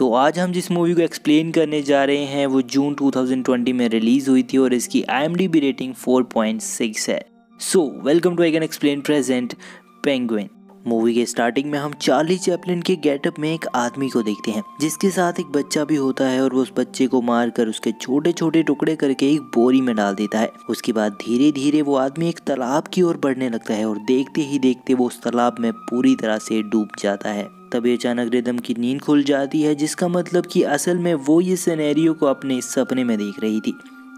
तो आज हम जिस मूवी को एक्सप्लेन करने जा रहे हैं वो जून 2020 में रिलीज हुई थी और इसकी IMDb रेटिंग 4.6 है। So welcome to I can explain present penguin. Movie के स्टार्टिंग में हम चार्ली चैपलिन के गेटअप में एक आदमी को देखते हैं जिसके साथ एक बच्चा भी होता है और वो उस बच्चे को मारकर उसके छोटे छोटे टुकड़े करके एक बोरी में डाल देता है। उसके बाद धीरे धीरे वो आदमी एक तालाब की ओर बढ़ने लगता है और देखते ही देखते वो उस तालाब में पूरी तरह से डूब जाता है। तभी अचानक रिदम की नींद खुल जाती है, जिसका मतलब कि असल में वो ये सिनेरियो को अपने सपने में देख रही थी।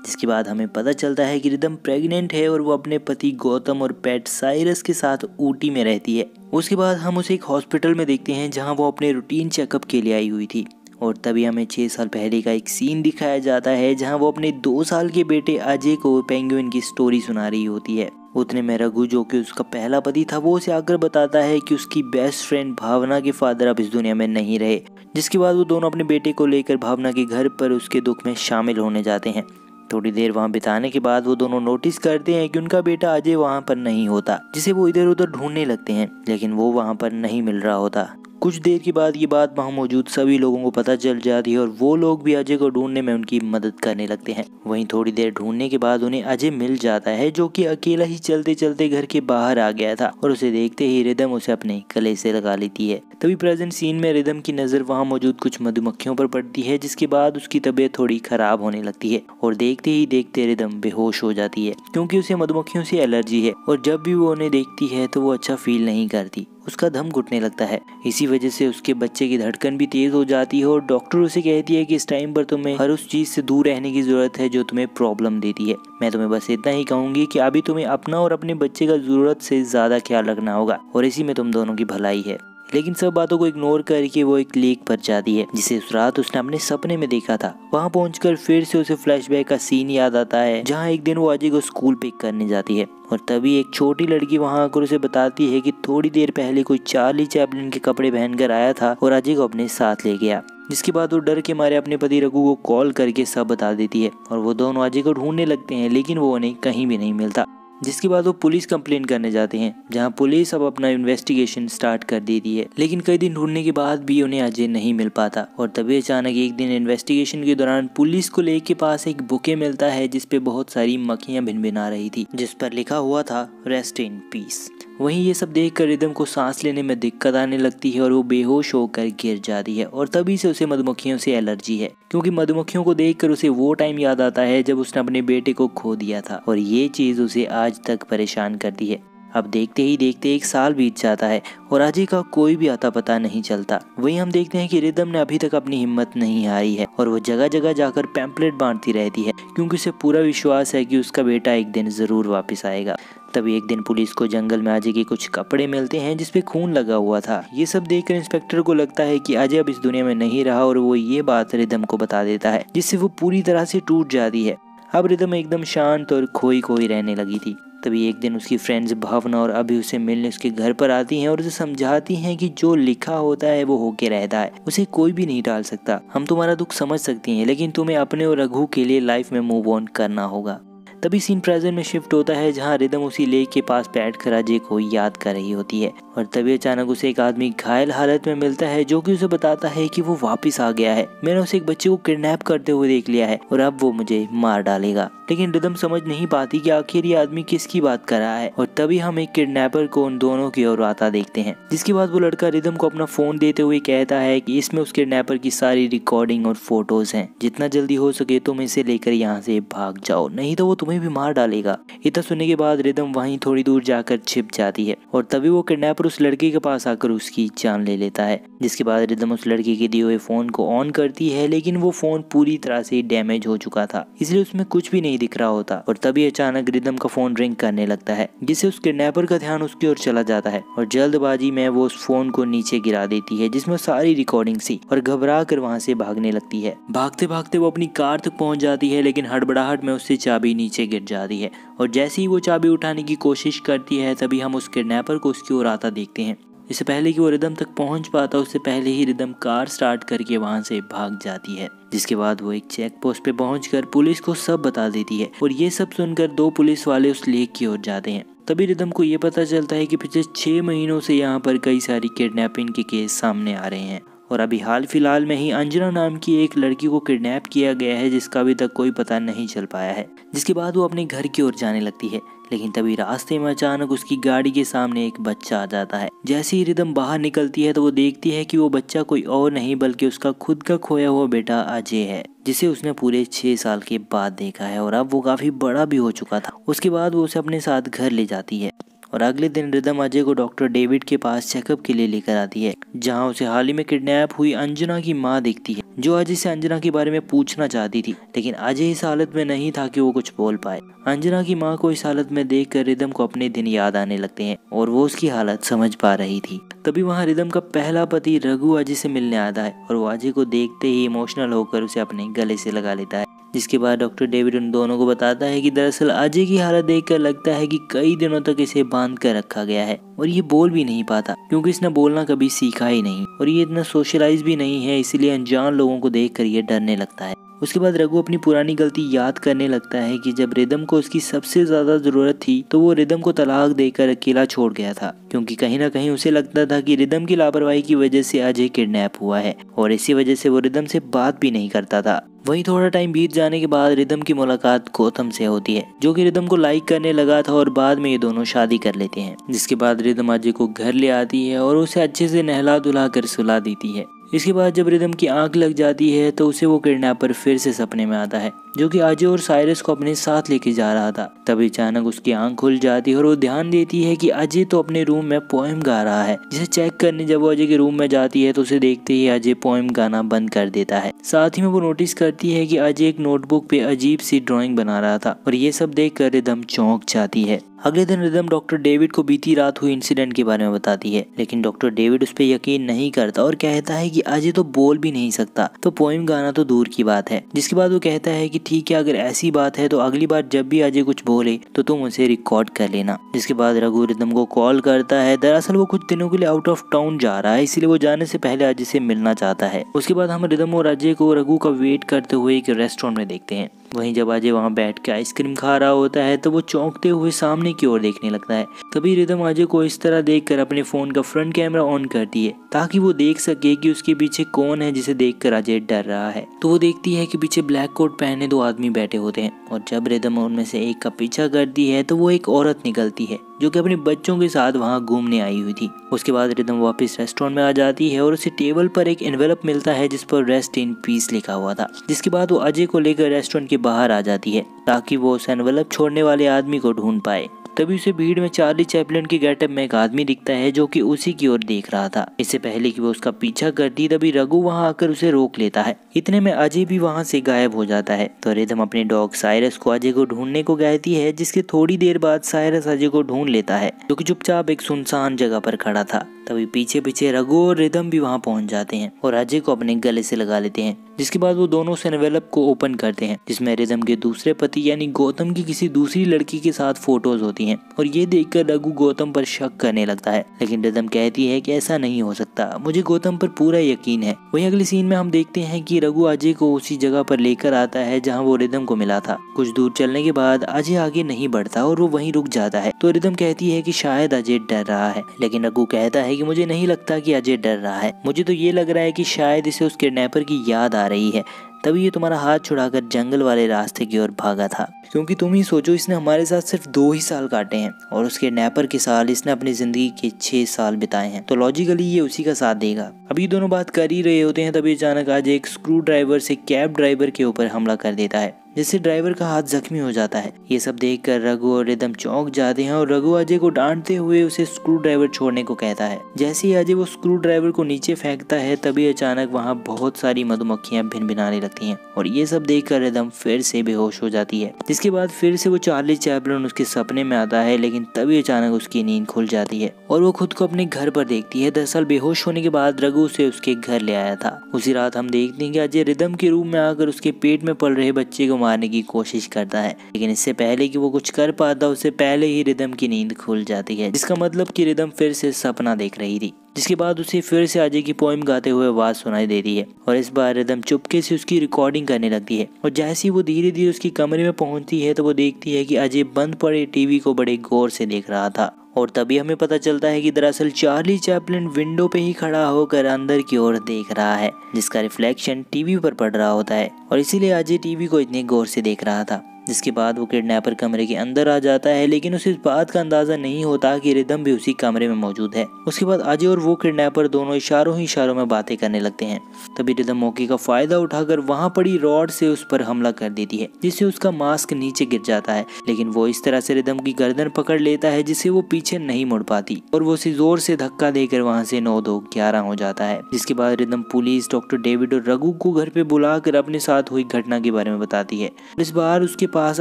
जिसके बाद हमें पता चलता है कि रिदम प्रेग्नेंट है और वो अपने पति गौतम और पेट साइरस के साथ ऊटी में रहती है। उसके बाद हम उसे एक हॉस्पिटल में देखते हैं जहां वो अपने रूटीन चेकअप के लिए आई हुई थी और तभी हमें 6 साल पहले का एक सीन दिखाया जाता है जहां वो अपने 2 साल के बेटे अजय को पेंगुइन की स्टोरी सुना रही होती है। उतने में रघु, जो कि उसका पहला पति था, वो उसे आकर बताता है कि उसकी बेस्ट फ्रेंड भावना के फादर अब इस दुनिया में नहीं रहे। जिसके बाद वो दोनों अपने बेटे को लेकर भावना के घर पर उसके दुख में शामिल होने जाते हैं। थोड़ी देर वहां बिताने के बाद वो दोनों नोटिस करते हैं कि उनका बेटा अजय वहां पर नहीं होता, जिसे वो इधर उधर ढूंढने लगते हैं, लेकिन वो वहां पर नहीं मिल रहा होता। कुछ देर के बाद ये बात वहां मौजूद सभी लोगों को पता चल जाती है और वो लोग भी अजय को ढूंढने में उनकी मदद करने लगते हैं। वहीं थोड़ी देर ढूंढने के बाद उन्हें अजय मिल जाता है, जो कि अकेला ही चलते चलते घर के बाहर आ गया था और उसे देखते ही रिदम उसे अपने गले से लगा लेती है। तभी प्रेजेंट सीन में रिदम की नजर वहां मौजूद कुछ मधुमक्खियों पर पड़ती है, जिसके बाद उसकी तबीयत थोड़ी खराब होने लगती है और देखते ही देखते रिदम बेहोश हो जाती है क्योंकि उसे मधुमक्खियों से एलर्जी है और जब भी वो उन्हें देखती है तो वो अच्छा फील नहीं करती। उसका दम घुटने लगता है। इसी वजह से उसके बच्चे की धड़कन भी तेज हो जाती है और डॉक्टर उसे कहती है कि इस टाइम पर तुम्हें हर उस चीज से दूर रहने की जरूरत है जो तुम्हें प्रॉब्लम देती है। मैं तुम्हें बस इतना ही कहूंगी कि अभी तुम्हें अपना और अपने बच्चे का जरूरत से ज्यादा ख्याल रखना होगा और इसी में तुम दोनों की भलाई है। लेकिन सब बातों को इग्नोर करके वो एक लेक पर जाती है जिसे उस रात उसने अपने सपने में देखा था। वहां पहुंचकर फिर से उसे फ्लैशबैक का सीन याद आता है जहां एक दिन वो अजय को स्कूल पिक करने जाती है और तभी एक छोटी लड़की वहां आकर उसे बताती है कि थोड़ी देर पहले कोई चार्ली चैपलिन के कपड़े पहनकर आया था और अजय को अपने साथ ले गया। जिसके बाद वो डर के मारे अपने पति रघु को कॉल करके सब बता देती है और वो दोनों अजय को ढूंढने लगते हैं, लेकिन वो उन्हें कहीं भी नहीं मिलता। जिसके बाद वो पुलिस कंप्लेन करने जाते हैं जहां पुलिस अब अपना इन्वेस्टिगेशन स्टार्ट कर देती है, लेकिन कई दिन ढूंढने के बाद भी उन्हें अजय नहीं मिल पाता। और तभी अचानक एक दिन इन्वेस्टिगेशन के दौरान पुलिस को लेक के पास एक बुके मिलता है जिसपे बहुत सारी मक्खियां भिनभिना रही थी, जिस पर लिखा हुआ था रेस्ट इन पीस। वहीं ये सब देखकर रिदम को सांस लेने में दिक्कत आने लगती है और वो बेहोश होकर गिर जाती है और तभी से उसे मधुमक्खियों से एलर्जी है क्योंकि मधुमक्खियों को देखकर उसे वो टाइम याद आता है जब उसने अपने बेटे को खो दिया था और ये चीज उसे आज तक परेशान करती है। अब देखते ही देखते 1 साल बीत जाता है और अजय का कोई भी आता पता नहीं चलता। वहीं हम देखते हैं कि रिदम ने अभी तक अपनी हिम्मत नहीं हारी है और वो जगह जगह जाकर पैम्पलेट बांटती रहती है क्योंकि उसे पूरा विश्वास है कि उसका बेटा एक दिन जरूर वापस आएगा। तभी एक दिन पुलिस को जंगल में अजय के कुछ कपड़े मिलते हैं जिसपे खून लगा हुआ था। ये सब देखकर इंस्पेक्टर को लगता है कि अजय अब इस दुनिया में नहीं रहा और वो ये बात रिदम को बता देता है, जिससे वो पूरी तरह से टूट जाती है। अब रिदम एकदम शांत और खोई खोई रहने लगी थी। तभी एक दिन उसकी फ्रेंड्स भावना और अभी उसे मिलने उसके घर पर आती हैं और उसे समझाती हैं कि जो लिखा होता है वो होके रहता है, उसे कोई भी नहीं टाल सकता। हम तुम्हारा दुख समझ सकती हैं, लेकिन तुम्हें अपने और रघु के लिए लाइफ में मूव ऑन करना होगा। तभी सीन प्रेजेंट में शिफ्ट होता है जहां रिदम उसी लेक के पास बैठकर अजय को याद कर रही होती है और तभी अचानक उसे एक आदमी घायल हालत में मिलता है जो कि उसे बताता है कि वो वापस आ गया है। मैंने उसे एक बच्चे को किडनैप करते हुए देख लिया है और अब वो मुझे मार डालेगा। लेकिन रिदम समझ नहीं पाती कि आखिर ये आदमी किसकी बात कर रहा है और तभी हम एक किडनैपर को उन दोनों की ओर आता देखते हैं। जिसके बाद वो लड़का रिदम को अपना फोन देते हुए कहता है कि इसमें उस किडनैपर की सारी रिकॉर्डिंग और फोटोज हैं, जितना जल्दी हो सके तुम इसे लेकर यहाँ से भाग जाओ, नहीं तो वो तुम्हें भी मार डालेगा। इतना सुनने के बाद रिदम वहीं थोड़ी दूर जाकर छिप जाती है और तभी वो किडनैपर उस लड़के के पास आकर उसकी जान ले लेता है। जिसके बाद रिदम उस लड़के के दिए हुए फोन को ऑन करती है, लेकिन वो फोन पूरी तरह से डैमेज हो चुका था, इसलिए उसमें कुछ भी नहीं दिख रहा होता। और तभी अचानक रिदम का फोन रिंग करने लगता है, जिससे उस किडनैपर का ध्यान उसकी ओर चला जाता है और जल्दबाजी में वो उस फोन को नीचे गिरा देती है जिसमें सारी रिकॉर्डिंग थी और घबरा कर वहां से भागने लगती है। भागते भागते वो अपनी कार तक पहुंच जाती है, लेकिन हड़बड़ाहट में उससे चाबी नीचे गिर जाती है और जैसे ही वो चाबी उठाने की कोशिश करती है तभी हम उस किडनैपर को उसकी ओर आता देखते हैं। इससे पहले कि वो रिदम तक पहुंच पाता उससे पहले ही रिदम कार स्टार्ट करके वहां से भाग जाती है। जिसके बाद वो एक चेक पोस्ट पे पहुंचकर पुलिस को सब बता देती है और ये सब सुनकर 2 पुलिस वाले उस लेक की ओर जाते हैं। तभी रिदम को ये पता चलता है कि पिछले 6 महीनों से यहाँ पर कई सारी किडनैपिंग के केस सामने आ रहे हैं और अभी हाल फिलहाल में ही अंजना नाम की एक लड़की को किडनैप किया गया है जिसका अभी तक कोई पता नहीं चल पाया है। जिसके बाद वो अपने घर की ओर जाने लगती है, लेकिन तभी रास्ते में अचानक उसकी गाड़ी के सामने एक बच्चा आ जाता है। जैसे ही रिदम बाहर निकलती है तो वो देखती है कि वो बच्चा कोई और नहीं बल्कि उसका खुद का खोया हुआ बेटा अजय है, जिसे उसने पूरे 6 साल के बाद देखा है और अब वो काफी बड़ा भी हो चुका था। उसके बाद वो उसे अपने साथ घर ले जाती है और अगले दिन रिदम अजय को डॉक्टर डेविड के पास चेकअप के लिए लेकर आती है, जहां उसे हाल ही में किडनैप हुई अंजना की मां दिखती है, जो अजय से अंजना के बारे में पूछना चाहती थी, लेकिन अजय इस हालत में नहीं था कि वो कुछ बोल पाए। अंजना की मां को इस हालत में देखकर रिदम को अपने दिन याद आने लगते हैं और वो उसकी हालत समझ पा रही थी। तभी वहाँ रिदम का पहला पति रघु अजय से मिलने आता है और वो अजय को देखते ही इमोशनल होकर उसे अपने गले से लगा लेता है। जिसके बाद डॉक्टर डेविड उन दोनों को बताता है कि दरअसल अजय की हालत देखकर लगता है कि कई दिनों तक इसे बांध कर रखा गया है और ये बोल भी नहीं पाता क्योंकि इसने बोलना कभी सीखा ही नहीं और ये इतना सोशलाइज भी नहीं है, इसलिए अनजान लोगों को देखकर ये डरने लगता है। उसके बाद रघु अपनी पुरानी गलती याद करने लगता है कि जब रिदम को उसकी सबसे ज्यादा जरूरत थी तो वो रिदम को तलाक देकर अकेला छोड़ गया था, क्योंकि कहीं ना कहीं उसे लगता था कि रिदम की लापरवाही की वजह से अजय किडनैप हुआ है और इसी वजह से वो रिदम से बात भी नहीं करता था। वहीं थोड़ा टाइम बीत जाने के बाद रिदम की मुलाकात गौतम से होती है, जो कि रिदम को लाइक करने लगा था और बाद में ये दोनों शादी कर लेते हैं। जिसके बाद रिदम अजय को घर ले आती है और उसे अच्छे से नहला धुला कर सुला देती है। इसके बाद जब रिदम की आंख लग जाती है तो उसे वो किडनैपर फिर से सपने में आता है, जो कि अजय और साइरस को अपने साथ लेके जा रहा था। तभी अचानक उसकी आंख खुल जाती है और वो ध्यान देती है कि अजय तो अपने रूम में पोएम गा रहा है, जिसे चेक करने जब वो अजय के रूम में जाती है तो उसे देखते ही अजय पोएम गाना बंद कर देता है। साथ ही में वो नोटिस करती है कि अजय एक नोटबुक पे अजीब सी ड्राइंग बना रहा था और ये सब देखकर रिदम चौंक जाती है। अगले दिन रिदम डॉक्टर डेविड को बीती रात हुई इंसिडेंट के बारे में बताती है, लेकिन डॉक्टर डेविड उस पर यकीन नहीं करता और कहता है कि अजय तो बोल भी नहीं सकता, तो पोएम गाना तो दूर की बात है। जिसके बाद वो कहता है कि ठीक है, अगर ऐसी बात है तो अगली बार जब भी अजय कुछ बोले तो तुम उसे रिकॉर्ड कर लेना। जिसके बाद रघु रिदम को कॉल करता है। दरअसल वो कुछ दिनों के लिए आउट ऑफ टाउन जा रहा है, इसलिए वो जाने से पहले अजय से मिलना चाहता है। उसके बाद हम रिदम और अजय को रघु का वेट करते हुए एक रेस्टोरेंट में देखते हैं। वहीं जब अजय वहां बैठ के आइसक्रीम खा रहा होता है तो वो चौंकते हुए सामने की ओर देखने लगता है। तभी रिदम अजय को इस तरह देखकर अपने फोन का फ्रंट कैमरा ऑन करती है ताकि वो देख सके कि उसके पीछे कौन है जिसे देखकर अजय डर रहा है। तो वो देखती है कि पीछे ब्लैक कोट पहने 2 आदमी बैठे होते हैं और जब रिदम उनमें से एक का पीछा करती है तो वो एक औरत निकलती है जो कि अपने बच्चों के साथ वहां घूमने आई हुई थी। उसके बाद रिदम वापस रेस्टोरेंट में आ जाती है और उसे टेबल पर एक एनवेलप मिलता है जिस पर रेस्ट इन पीस लिखा हुआ था। जिसके बाद वो अजय को लेकर रेस्टोरेंट के बाहर आ जाती है ताकि वो उस एनवेलप छोड़ने वाले आदमी को ढूंढ पाए। तभी उसे भीड़ में चार्ली चैपलिन के गेटअप में एक आदमी दिखता है जो कि उसी की ओर देख रहा था। इससे पहले कि वो उसका पीछा करती तभी रघु वहां आकर उसे रोक लेता है। इतने में अजय भी वहां से गायब हो जाता है। तो रिदम अपने डॉग साइरस को अजय को ढूंढने को कहती है, जिसके थोड़ी देर बाद साइरस अजय को ढूंढ लेता है जो कि चुपचाप एक सुनसान जगह पर खड़ा था। तभी पीछे पीछे रघु और रिदम भी वहां पहुंच जाते हैं और अजय को अपने गले से लगा लेते हैं। जिसके बाद वो दोनों उस एनवेलप को ओपन करते हैं जिसमें रिदम के दूसरे पति यानी गौतम की किसी दूसरी लड़की के साथ फोटोज होती हैं और ये देखकर रघु गौतम पर शक करने लगता है, लेकिन रिदम कहती है कि ऐसा नहीं हो सकता, मुझे गौतम पर पूरा यकीन है। वहीं अगली सीन में हम देखते हैं कि रघु अजय को उसी जगह पर लेकर आता है जहाँ वो रिदम को मिला था। कुछ दूर चलने के बाद अजय आगे नहीं बढ़ता और वो वहीं रुक जाता है। तो रिदम कहती है कि शायद अजय डर रहा है, लेकिन रघु कहता है कि मुझे नहीं लगता कि अजय डर रहा है, मुझे तो ये लग रहा है कि शायद इसे उस किडनैपर की याद आ रही है, तभी ये तुम्हारा हाथ छुड़ाकर जंगल वाले रास्ते की ओर भागा था। क्योंकि तुम ही सोचो, इसने हमारे साथ सिर्फ 2 ही साल काटे हैं और उसके किडनैपर के साल इसने अपनी जिंदगी के 6 साल बिताए हैं, तो लॉजिकली ये उसी का साथ देगा। अभी दोनों बात कर ही रहे होते हैं तभी अचानक आज एक स्क्रू ड्राइवर से कैब ड्राइवर के ऊपर हमला कर देता है, जिससे ड्राइवर का हाथ जख्मी हो जाता है। ये सब देखकर रघु और रिदम चौंक जाते हैं और रघु अजय को डांटते हुए उसे स्क्रू ड्राइवर छोड़ने को कहता है। जैसे ही अजय वो स्क्रू ड्राइवर को नीचे फेंकता है तभी अचानक वहाँ बहुत सारी मधुमक्खियां भिनभिनाने लगती हैं और ये सब देखकर रिदम फिर से बेहोश हो जाती है। जिसके बाद फिर से वो चार्ली चैपलिन उसके सपने में आता है, लेकिन तभी अचानक उसकी नींद खुल जाती है और वो खुद को अपने घर पर देखती है। दरअसल बेहोश होने के बाद रघु उसे उसके घर ले आया था। उसी रात हम देखते हैं कि अजय रिदम के रूम में आकर उसके पेट में पल रहे बच्चे को मारने की कोशिश करता है, लेकिन इससे पहले कि वो कुछ कर पाता उससे पहले ही रिदम की नींद खुल जाती है, जिसका मतलब कि रिदम फिर से सपना देख रही थी। जिसके बाद उसे फिर से अजय की पोएम गाते हुए आवाज सुनाई देती है और इस बार रिदम चुपके से उसकी रिकॉर्डिंग करने लगती है और जैसे ही वो धीरे धीरे उसकी कमरे में पहुंचती है तो वो देखती है कि अजय बंद पड़े टीवी को बड़े गौर से देख रहा था और तभी हमें पता चलता है कि दरअसल चार्ली चैपलिन विंडो पे ही खड़ा होकर अंदर की ओर देख रहा है, जिसका रिफ्लेक्शन टीवी पर पड़ रहा होता है और इसीलिए अजय टीवी को इतने गौर से देख रहा था। जिसके बाद वो किडनैपर कमरे के अंदर आ जाता है, लेकिन उसे इस बात का अंदाजा नहीं होता कि रिदम भी उसी कमरे में मौजूद है। उसके बाद अजय और वो किडनैपर दोनों इशारों ही इशारों में बातें करने लगते हैं। तभी रिदम मौके का फायदा उठाकर वहां पड़ी रॉड से उस पर हमला कर देती है, जिससे उसका मास्क नीचे गिर जाता है, लेकिन वो इस तरह से रिदम की गर्दन पकड़ लेता है जिससे वो पीछे नहीं मुड़ पाती और वो उसे जोर से धक्का देकर वहां से 9-2-11 हो जाता है। जिसके बाद रिदम पुलिस, डॉक्टर डेविड और रघु को घर पे बुलाकर अपने साथ हुई घटना के बारे में बताती है। इस बार उसके पास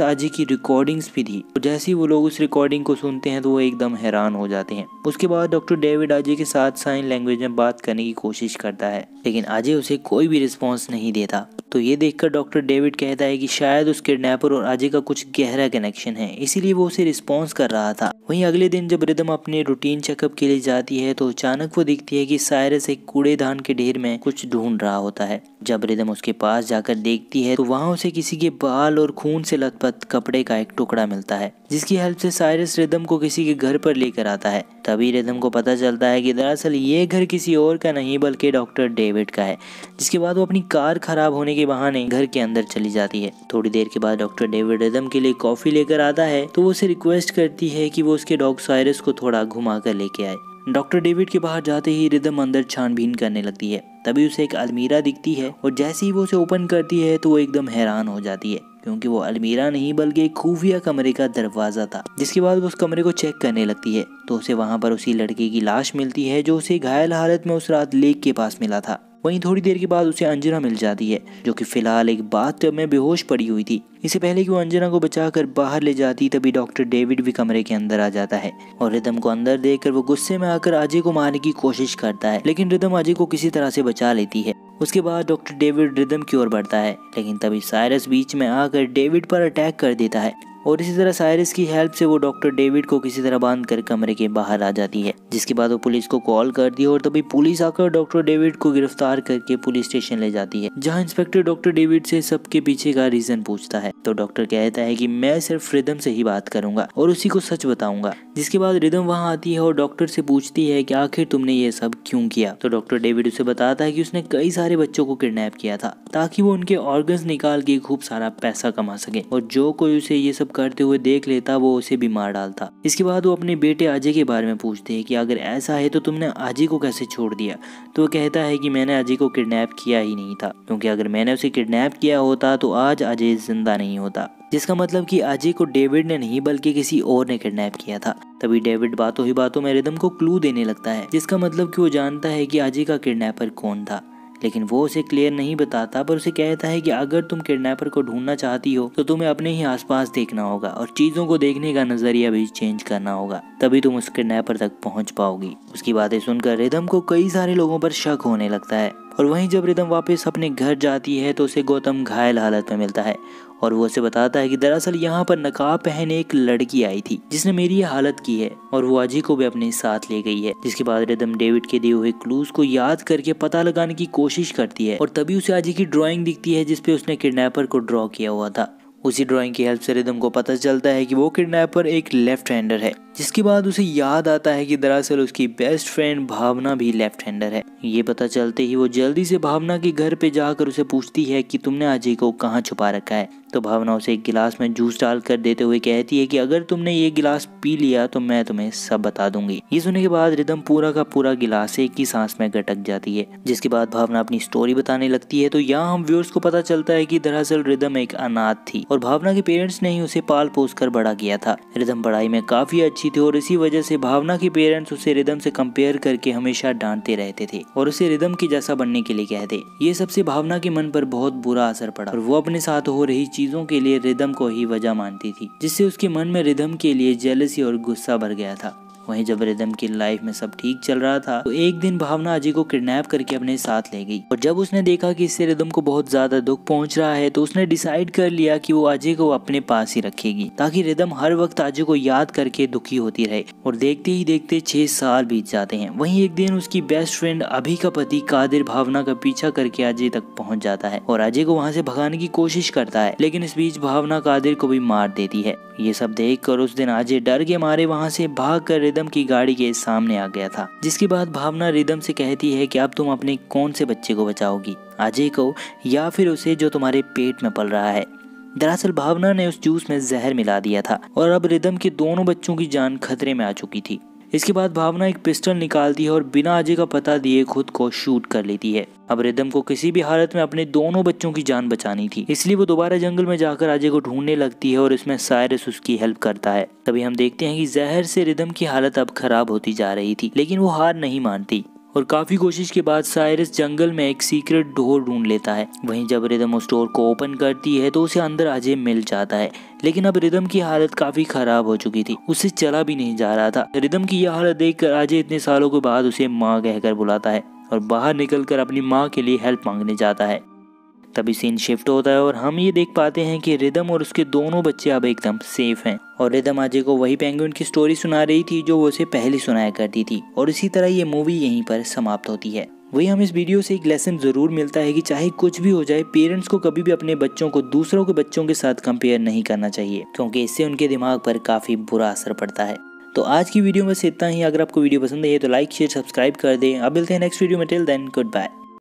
अजय की रिकॉर्डिंग्स भी थी और जैसे ही वो लोग उस रिकॉर्डिंग को सुनते हैं तो वो एकदम हैरान हो जाते हैं। उसके बाद डॉक्टर डेविड अजय के साथ साइन लैंग्वेज में बात करने की कोशिश करता है, लेकिन अजय उसे कोई भी रिस्पॉन्स नहीं देता। तो ये देखकर डॉक्टर डेविड कहता है कि शायद उस किडनैपर और अजय का कुछ गहरा कनेक्शन है, इसीलिए वो उसे रिस्पॉन्स कर रहा था। वहीं अगले दिन जब रिदम अपने रूटीन चेकअप के लिए जाती है तो अचानक वो दिखती है कि साइरस एक कूड़ेदान के ढेर में कुछ ढूंढ रहा होता है। जब रिदम उसके पास जाकर देखती है तो वहाँ उसे किसी के बाल और खून से लथपथ कपड़े का एक टुकड़ा मिलता है, जिसकी हेल्प से साइरस रिदम को किसी के घर पर लेकर आता है। तभी रिदम को पता चलता है कि दरअसल ये घर किसी और का नहीं बल्कि डॉक्टर डेविड का है। जिसके बाद वो अपनी कार खराब होने के बहाने घर के अंदर चली जाती है। थोड़ी देर के बाद डॉक्टर डेविड रिदम के लिए कॉफी लेकर आता है तो वो उसे रिक्वेस्ट करती है कि वो उसके डॉग साइरस को थोड़ा घुमा कर लेके आए। डॉक्टर डेविड के बाहर जाते ही रिदम अंदर छानबीन करने लगती है। तभी उसे एक अलमीरा दिखती है और जैसे ही वो उसे ओपन करती है तो वो एकदम हैरान हो जाती है, क्योंकि वो अलमीरा नहीं बल्कि एक खुफिया कमरे का दरवाजा था। जिसके बाद वो उस कमरे को चेक करने लगती है तो उसे वहां पर उसी लड़के की लाश मिलती है जो उसे घायल हालत में उस रात लेक के पास मिला था। वहीं थोड़ी देर के बाद उसे अंजना मिल जाती है, जो कि फिलहाल एक बाथटब में बेहोश पड़ी हुई थी। इससे पहले कि वो अंजना को बचाकर बाहर ले जाती तभी डॉक्टर डेविड भी कमरे के अंदर आ जाता है और रिदम को अंदर देखकर वो गुस्से में आकर अजय को मारने की कोशिश करता है, लेकिन रिदम अजय को किसी तरह से बचा लेती है। उसके बाद डॉक्टर डेविड रिदम की ओर बढ़ता है, लेकिन तभी साइरस बीच में आकर डेविड पर अटैक कर देता है और इसी तरह साइरस की हेल्प से वो डॉक्टर डेविड को किसी तरह बांध कर कमरे के बाहर आ जाती है। जिसके बाद वो पुलिस को कॉल करती है और तभी पुलिस आकर डॉक्टर डेविड को गिरफ्तार करके पुलिस स्टेशन ले जाती है, जहां इंस्पेक्टर डॉक्टर डेविड से सबके पीछे का रीजन पूछता है। तो डॉक्टर कहता है कि मैं सिर्फ रिदम से ही बात करूंगा और उसी को सच बताऊंगा। जिसके बाद रिदम वहां आती है और डॉक्टर से पूछती है कि आखिर तुमने ये सब क्यों किया। तो डॉक्टर डेविड उसे बताता है कि उसने कई सारे बच्चों को किडनैप किया था ताकि वो उनके ऑर्गन्स निकाल के खूब सारा पैसा कमा सके और जो कोई उसे ये सब करते हुए देख लेता वो उसे भी मार डालता। इसके बाद वो अपने बेटे अजय के बारे में पूछते हैं कि अगर ऐसा है तो तुमने अजय को कैसे छोड़ दिया। तो वो कहता है कि मैंने अजय को किडनैप किया ही नहीं था, क्योंकि अगर मैंने उसे किडनैप किया होता तो आज अजय जिंदा नहीं होता। जिसका मतलब कि अजय को डेविड ने नहीं बल्कि किसी और ने किडनैप किया था। तभी डेविड बातों ही बातों में रिदम को क्लू देने लगता है, जिसका मतलब कि वो जानता है कि अजय का किडनैपर कौन था, लेकिन वो उसे क्लियर नहीं बताता, पर उसे कहता है कि अगर तुम किडनैपर को ढूंढना चाहती हो तो तुम्हें अपने ही आसपास देखना होगा और चीजों को देखने का नजरिया भी चेंज करना होगा, तभी तुम उस किडनैपर तक पहुंच पाओगी। उसकी बातें सुनकर रिदम को कई सारे लोगों पर शक होने लगता है और वहीं जब रिदम वापस अपने घर जाती है तो उसे गौतम घायल हालत में मिलता है और वो उसे बताता है कि दरअसल यहाँ पर नकाब पहने एक लड़की आई थी जिसने मेरी ये हालत की है और वो अजय को भी अपने साथ ले गई है। जिसके बाद रिदम डेविड के दिए हुए क्लूज को याद करके पता लगाने की कोशिश करती है और तभी उसे अजय की ड्राइंग दिखती है जिसपे उसने किडनैपर को ड्रॉ किया हुआ था। उसी ड्राइंग की हेल्प से रिदम को पता चलता है कि वो किडनैपर एक लेफ्ट हैंडर है। जिसके बाद उसे याद आता है कि दरअसल उसकी बेस्ट फ्रेंड भावना भी लेफ्ट हैंडर है। ये पता चलते ही वो जल्दी से भावना के घर पे जाकर उसे पूछती है कि तुमने अजय को कहाँ छुपा रखा है। तो भावना उसे एक गिलास में जूस डाल कर देते हुए कहती है कि अगर तुमने ये गिलास पी लिया तो मैं तुम्हें सब बता दूंगी। ये सुनने के बाद रिदम पूरा का पूरा गिलास एक ही सांस में गटक जाती है। जिसके बाद भावना अपनी स्टोरी बताने लगती है। तो यहाँ हम व्यूअर्स को पता चलता है कि दरअसल रिदम एक अनाथ थी और भावना के पेरेंट्स ने ही उसे पाल पोस कर बड़ा किया था। रिदम पढ़ाई में काफी अच्छी थी और इसी वजह से भावना के पेरेंट्स उसे रिदम से कंपेयर करके हमेशा डांटते रहते थे और उसे रिदम के जैसा बनने के लिए कहते। ये सबसे भावना के मन पर बहुत बुरा असर पड़ा और वो अपने साथ हो रही चीजों के लिए रिदम को ही वजह मानती थी, जिससे उसके मन में रिदम के लिए जेलसी और गुस्सा भर गया था। वहीं जब रिदम की लाइफ में सब ठीक चल रहा था तो एक दिन भावना अजय को किडनैप करके अपने साथ ले गई और जब उसने देखा कि इससे रिदम को बहुत ज्यादा दुख पहुंच रहा है तो उसने डिसाइड कर लिया कि वो अजय को अपने पास ही रखेगी ताकि रिदम हर वक्त अजय को याद करके दुखी होती रहे। और देखते ही देखते 6 साल बीत जाते हैं। वहीं एक दिन उसकी बेस्ट फ्रेंड अभी का पति कादिर भावना का पीछा करके अजय तक पहुंच जाता है और अजय को वहां से भगाने की कोशिश करता है, लेकिन इस बीच भावना कादिर को भी मार देती है। ये सब देखकर उस दिन अजय डर के मारे वहां से भाग कर रिदम की गाड़ी के सामने आ गया था। जिसके बाद भावना रिदम से कहती है कि अब तुम अपने कौन से बच्चे को बचाओगी, अजय को या फिर उसे जो तुम्हारे पेट में पल रहा है। दरअसल भावना ने उस जूस में जहर मिला दिया था और अब रिदम के दोनों बच्चों की जान खतरे में आ चुकी थी। इसके बाद भावना एक पिस्टल निकालती है और बिना अजय का पता दिए खुद को शूट कर लेती है। अब रिदम को किसी भी हालत में अपने दोनों बच्चों की जान बचानी थी, इसलिए वो दोबारा जंगल में जाकर अजय को ढूंढने लगती है और इसमें साइरस उसकी हेल्प करता है। तभी हम देखते हैं कि जहर से रिदम की हालत अब खराब होती जा रही थी, लेकिन वो हार नहीं मानती और काफी कोशिश के बाद साइरस जंगल में एक सीक्रेट डोर ढूंढ लेता है। वहीं जब रिदम उस डोर को ओपन करती है तो उसे अंदर अजय मिल जाता है, लेकिन अब रिदम की हालत काफी खराब हो चुकी थी, उससे चला भी नहीं जा रहा था। रिदम की यह हालत देखकर अजय इतने सालों के बाद उसे माँ कहकर बुलाता है और बाहर निकलकर अपनी माँ के लिए हेल्प मांगने जाता है। तभी सीन शिफ्ट होता है और हम ये देख पाते हैं कि रिदम और उसके दोनों बच्चे अब एकदम सेफ हैं और रिदम अजय को वही पेंगुइन की स्टोरी सुना रही थी जो वो उसे पहले सुनाया करती थी और इसी तरह ये मूवी यहीं पर समाप्त होती है। वही हम इस वीडियो से एक लेसन जरूर मिलता है कि चाहे कुछ भी हो जाए, पेरेंट्स को कभी भी अपने बच्चों को दूसरों के बच्चों के साथ कंपेयर नहीं करना चाहिए, क्योंकि इससे उनके दिमाग पर काफी बुरा असर पड़ता है। तो आज की वीडियो में बस इतना ही। अगर आपको वीडियो पसंद है तो लाइक शेयर सब्सक्राइब कर दें। अब मिलते हैं नेक्स्ट वीडियो में। Till then good bye.